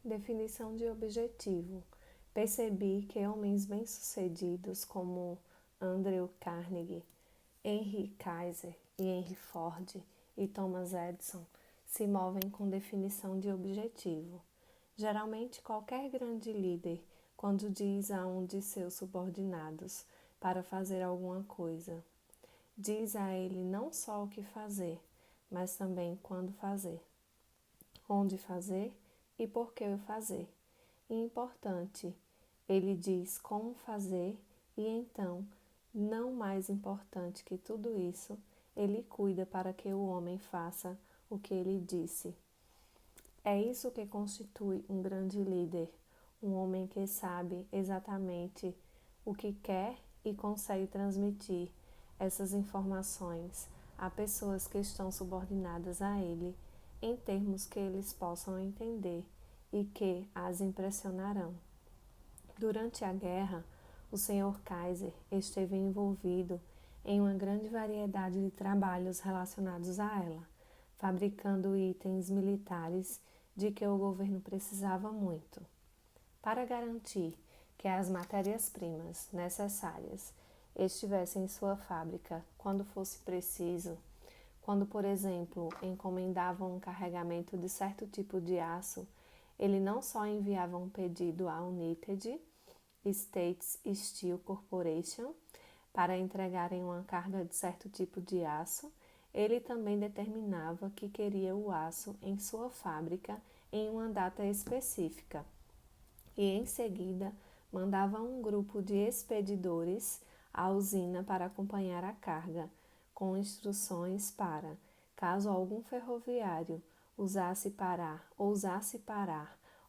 Definição de objetivo. Percebi que homens bem-sucedidos como Andrew Carnegie, Henry Kaiser e Henry Ford e Thomas Edison se movem com definição de objetivo. Geralmente, qualquer grande líder, quando diz a um de seus subordinados para fazer alguma coisa, diz a ele não só o que fazer, mas também quando fazer, onde fazer e por que o fazer. E importante, ele diz como fazer e então, não mais importante que tudo isso, ele cuida para que o homem faça o que ele disse. É isso que constitui um grande líder, um homem que sabe exatamente o que quer e consegue transmitir essas informações a pessoas que estão subordinadas a ele em termos que eles possam entender e que as impressionarão. Durante a guerra, o Sr. Kaiser esteve envolvido em uma grande variedade de trabalhos relacionados a ela, fabricando itens militares de que o governo precisava muito. Para garantir que as matérias-primas necessárias estivessem em sua fábrica quando fosse preciso, quando, por exemplo, encomendavam um carregamento de certo tipo de aço, ele não só enviava um pedido à United States Steel Corporation para entregarem uma carga de certo tipo de aço, ele também determinava que queria o aço em sua fábrica em uma data específica e, em seguida, mandava um grupo de expedidores à usina para acompanhar a carga, com instruções para, caso algum ferroviário ousasse parar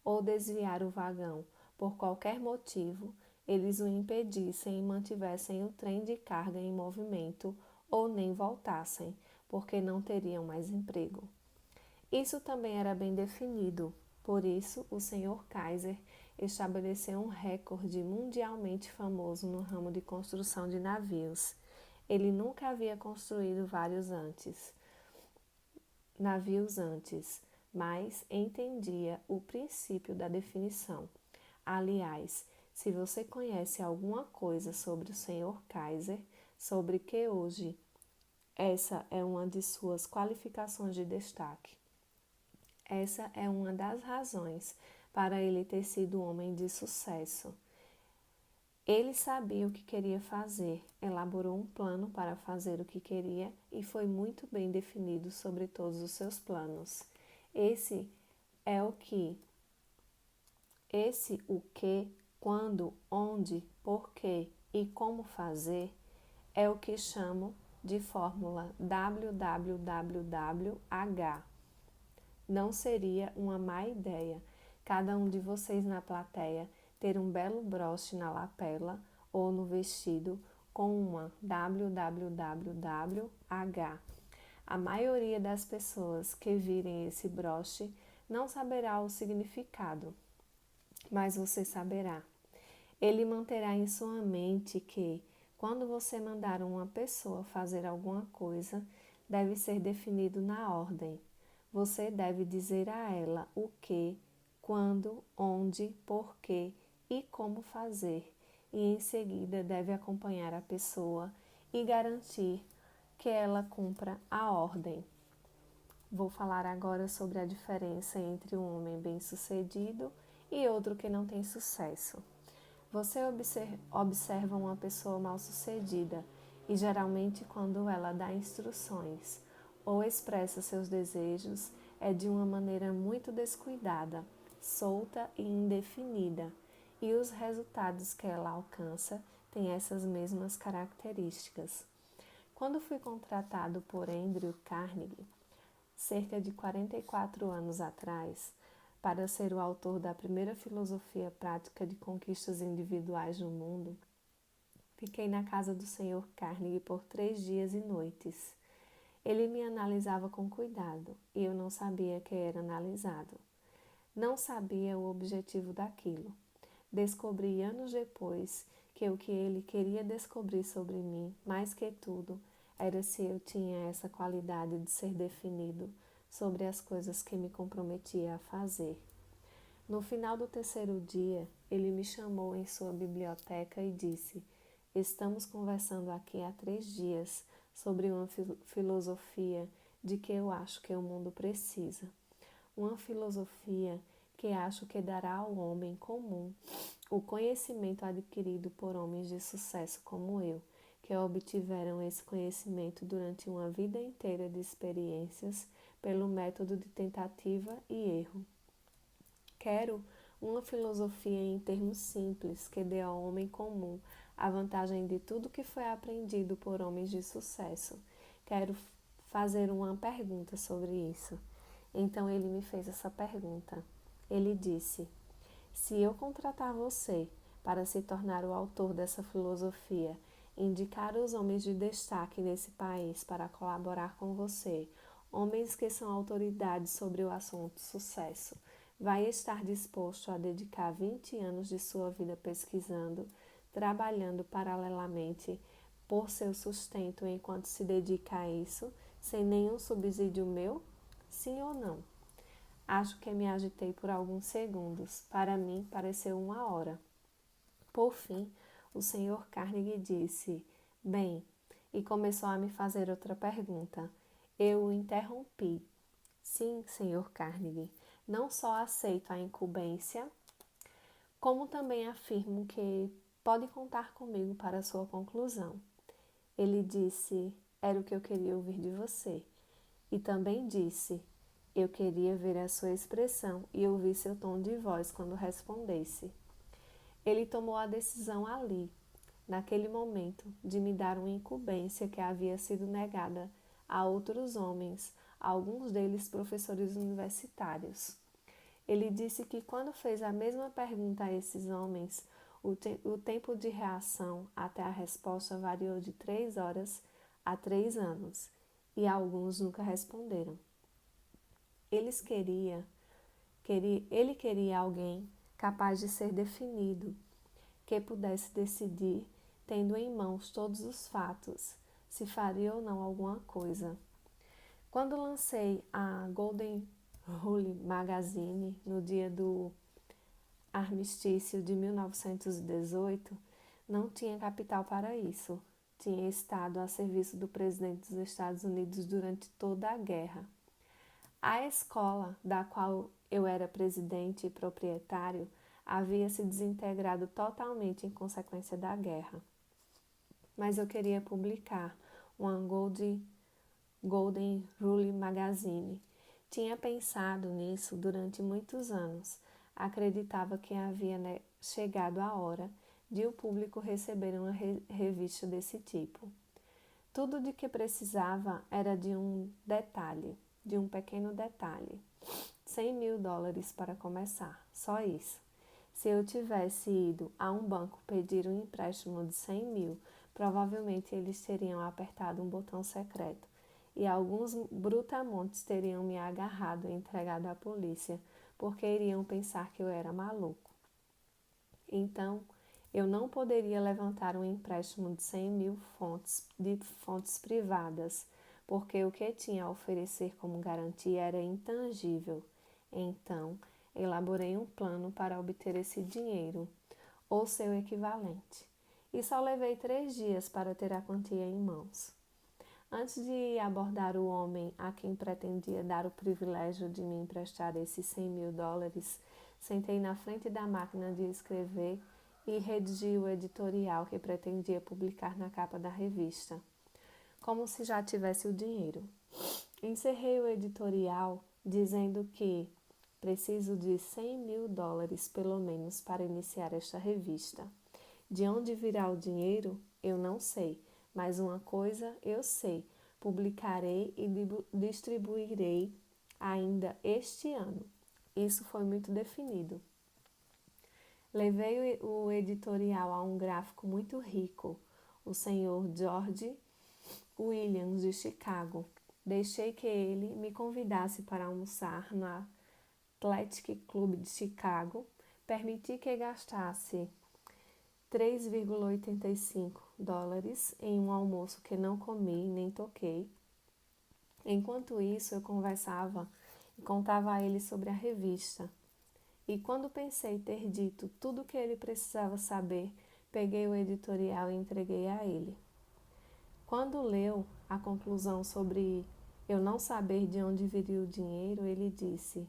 ou desviar o vagão por qualquer motivo, eles o impedissem e mantivessem o trem de carga em movimento ou nem voltassem, porque não teriam mais emprego. Isso também era bem definido, por isso o Sr. Kaiser estabeleceu um recorde mundialmente famoso no ramo de construção de navios. Ele nunca havia construído navios antes, mas entendia o princípio da definição. Aliás, se você conhece alguma coisa sobre o Sr. Kaiser, sobre que hoje essa é uma de suas qualificações de destaque. Essa é uma das razões para ele ter sido um homem de sucesso. Ele sabia o que queria fazer, elaborou um plano para fazer o que queria e foi muito bem definido sobre todos os seus planos. Esse, o que, quando, onde, por quê e como fazer é o que chamo de fórmula WWWH. Não seria uma má ideia cada um de vocês na plateia ter um belo broche na lapela ou no vestido com uma WWWH. A maioria das pessoas que virem esse broche não saberá o significado, mas você saberá. Ele manterá em sua mente que, quando você mandar uma pessoa fazer alguma coisa, deve ser definido na ordem. Você deve dizer a ela o que, quando, onde, porquê e como fazer, e em seguida deve acompanhar a pessoa e garantir que ela cumpra a ordem. Vou falar agora sobre a diferença entre um homem bem-sucedido e outro que não tem sucesso. Você observa uma pessoa mal-sucedida e geralmente quando ela dá instruções ou expressa seus desejos é de uma maneira muito descuidada, solta e indefinida, e os resultados que ela alcança têm essas mesmas características. Quando fui contratado por Andrew Carnegie, cerca de 44 anos atrás, para ser o autor da primeira filosofia prática de conquistas individuais no mundo, fiquei na casa do Sr. Carnegie por 3 dias e noites. Ele me analisava com cuidado e eu não sabia que era analisado. Não sabia o objetivo daquilo. Descobri anos depois que o que ele queria descobrir sobre mim, mais que tudo, era se eu tinha essa qualidade de ser definido sobre as coisas que me comprometia a fazer. No final do terceiro dia, ele me chamou em sua biblioteca e disse: Estamos conversando aqui há 3 dias sobre uma filosofia de que eu acho que o mundo precisa. Uma filosofia que acho que dará ao homem comum o conhecimento adquirido por homens de sucesso como eu, que obtiveram esse conhecimento durante uma vida inteira de experiências pelo método de tentativa e erro. Quero uma filosofia em termos simples que dê ao homem comum a vantagem de tudo que foi aprendido por homens de sucesso. Quero fazer uma pergunta sobre isso. Então ele me fez essa pergunta. Ele disse: Se eu contratar você para se tornar o autor dessa filosofia, indicar os homens de destaque nesse país para colaborar com você, homens que são autoridades sobre o assunto sucesso, vai estar disposto a dedicar 20 anos de sua vida pesquisando, trabalhando paralelamente por seu sustento enquanto se dedica a isso, sem nenhum subsídio meu? Sim ou não? Acho que me agitei por alguns segundos. Para mim, pareceu 1 hora. Por fim, o Sr. Carnegie disse: Bem, e começou a me fazer outra pergunta. Eu o interrompi. Sim, Sr. Carnegie, não só aceito a incumbência, como também afirmo que pode contar comigo para a sua conclusão. Ele disse: Era o que eu queria ouvir de você. E também disse: Eu queria ver a sua expressão e ouvir seu tom de voz quando respondesse. Ele tomou a decisão ali, naquele momento, de me dar uma incumbência que havia sido negada a outros homens, alguns deles professores universitários. Ele disse que quando fez a mesma pergunta a esses homens, o tempo de reação até a resposta variou de 3 horas a 3 anos, e alguns nunca responderam. Ele queria alguém capaz de ser definido, que pudesse decidir, tendo em mãos todos os fatos, se faria ou não alguma coisa. Quando lancei a Golden Rule Magazine no dia do armistício de 1918, não tinha capital para isso. Tinha estado a serviço do presidente dos Estados Unidos durante toda a guerra. A escola, da qual eu era presidente e proprietário, havia se desintegrado totalmente em consequência da guerra. Mas eu queria publicar uma Golden Rule Magazine. Tinha pensado nisso durante muitos anos. Acreditava que havia chegado a hora de o público receber uma revista desse tipo. Tudo de que precisava era de um pequeno detalhe. $100.000 para começar, só isso. Se eu tivesse ido a um banco pedir um empréstimo de 100 mil, provavelmente eles teriam apertado um botão secreto e alguns brutamontes teriam me agarrado e entregado à polícia, porque iriam pensar que eu era maluco. Então, eu não poderia levantar um empréstimo de 100 mil de fontes privadas, porque o que tinha a oferecer como garantia era intangível. Então, elaborei um plano para obter esse dinheiro, ou seu equivalente, e só levei 3 dias para ter a quantia em mãos. Antes de abordar o homem a quem pretendia dar o privilégio de me emprestar esses $100.000, sentei na frente da máquina de escrever e redigi o editorial que pretendia publicar na capa da revista, como se já tivesse o dinheiro. Encerrei o editorial dizendo que preciso de $100.000 pelo menos para iniciar esta revista. De onde virá o dinheiro, eu não sei, mas uma coisa eu sei: publicarei e distribuirei ainda este ano. Isso foi muito definido. Levei o editorial a um gráfico muito rico, o senhor George Williams de Chicago. Deixei que ele me convidasse para almoçar no Athletic Club de Chicago. Permiti que gastasse $3,85 em um almoço que não comi nem toquei. Enquanto isso, eu conversava e contava a ele sobre a revista. E quando pensei ter dito tudo o que ele precisava saber, peguei o editorial e entreguei a ele. Quando leu a conclusão sobre eu não saber de onde viria o dinheiro, ele disse: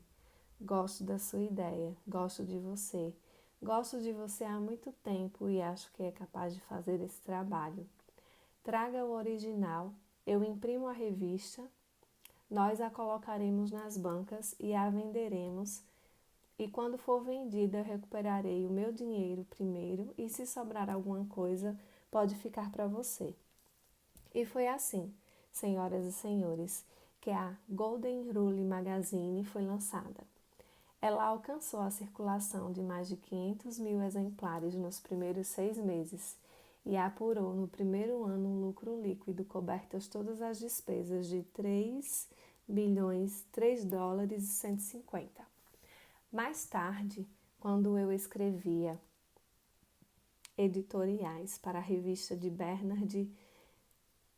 gosto da sua ideia, gosto de você. Gosto de você há muito tempo e acho que é capaz de fazer esse trabalho. Traga o original, eu imprimo a revista, nós a colocaremos nas bancas e a venderemos. E quando for vendida, eu recuperarei o meu dinheiro primeiro e se sobrar alguma coisa, pode ficar para você. E foi assim, senhoras e senhores, que a Golden Rule Magazine foi lançada. Ela alcançou a circulação de mais de 500 mil exemplares nos primeiros 6 meses e apurou no primeiro ano um lucro líquido cobertas todas as despesas de 3 bilhões, 3 dólares e 150. Mais tarde, quando eu escrevia editoriais para a revista de Bernard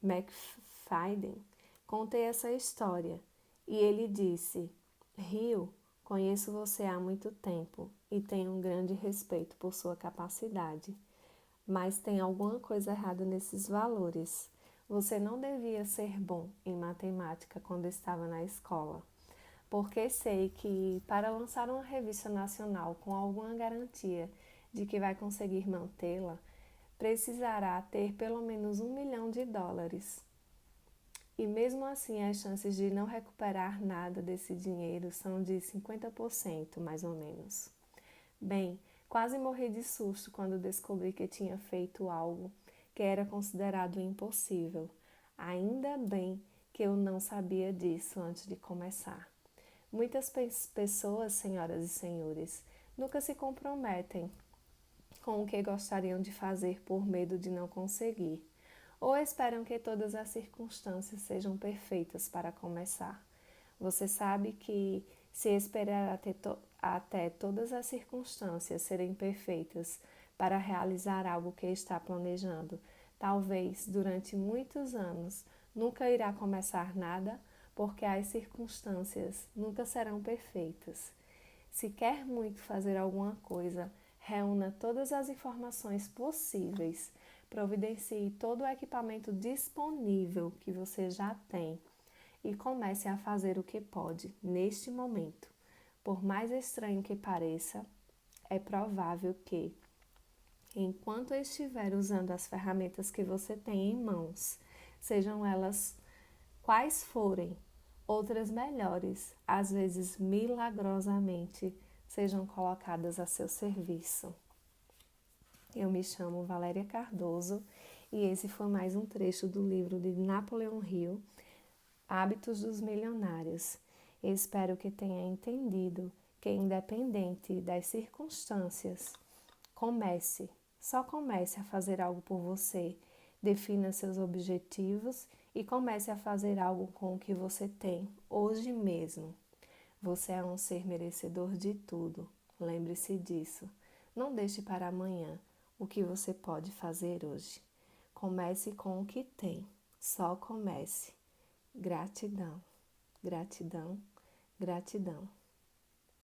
McFadden, contei essa história e ele disse: Rio, conheço você há muito tempo e tenho um grande respeito por sua capacidade, mas tem alguma coisa errada nesses valores. Você não devia ser bom em matemática quando estava na escola, porque sei que para lançar uma revista nacional com alguma garantia de que vai conseguir mantê-la, precisará ter pelo menos 1 milhão de dólares. E mesmo assim, as chances de não recuperar nada desse dinheiro são de 50%, mais ou menos. Bem, quase morri de susto quando descobri que tinha feito algo que era considerado impossível. Ainda bem que eu não sabia disso antes de começar. Muitas pessoas, senhoras e senhores, nunca se comprometem com o que gostariam de fazer por medo de não conseguir, ou esperam que todas as circunstâncias sejam perfeitas para começar. Você sabe que, se esperar até todas as circunstâncias serem perfeitas para realizar algo que está planejando, talvez durante muitos anos nunca irá começar nada, porque as circunstâncias nunca serão perfeitas. Se quer muito fazer alguma coisa, reúna todas as informações possíveis, providencie todo o equipamento disponível que você já tem e comece a fazer o que pode neste momento. Por mais estranho que pareça, é provável que, enquanto estiver usando as ferramentas que você tem em mãos, sejam elas quais forem, outras melhores, às vezes milagrosamente, sejam colocadas a seu serviço. Eu me chamo Valéria Cardoso e esse foi mais um trecho do livro de Napoleão Hill, Hábitos dos Milionários. Eu espero que tenha entendido que, independente das circunstâncias, só comece a fazer algo por você, defina seus objetivos e comece a fazer algo com o que você tem hoje mesmo. Você é um ser merecedor de tudo, lembre-se disso. Não deixe para amanhã o que você pode fazer hoje. Comece com o que tem, só comece. Gratidão, gratidão, gratidão.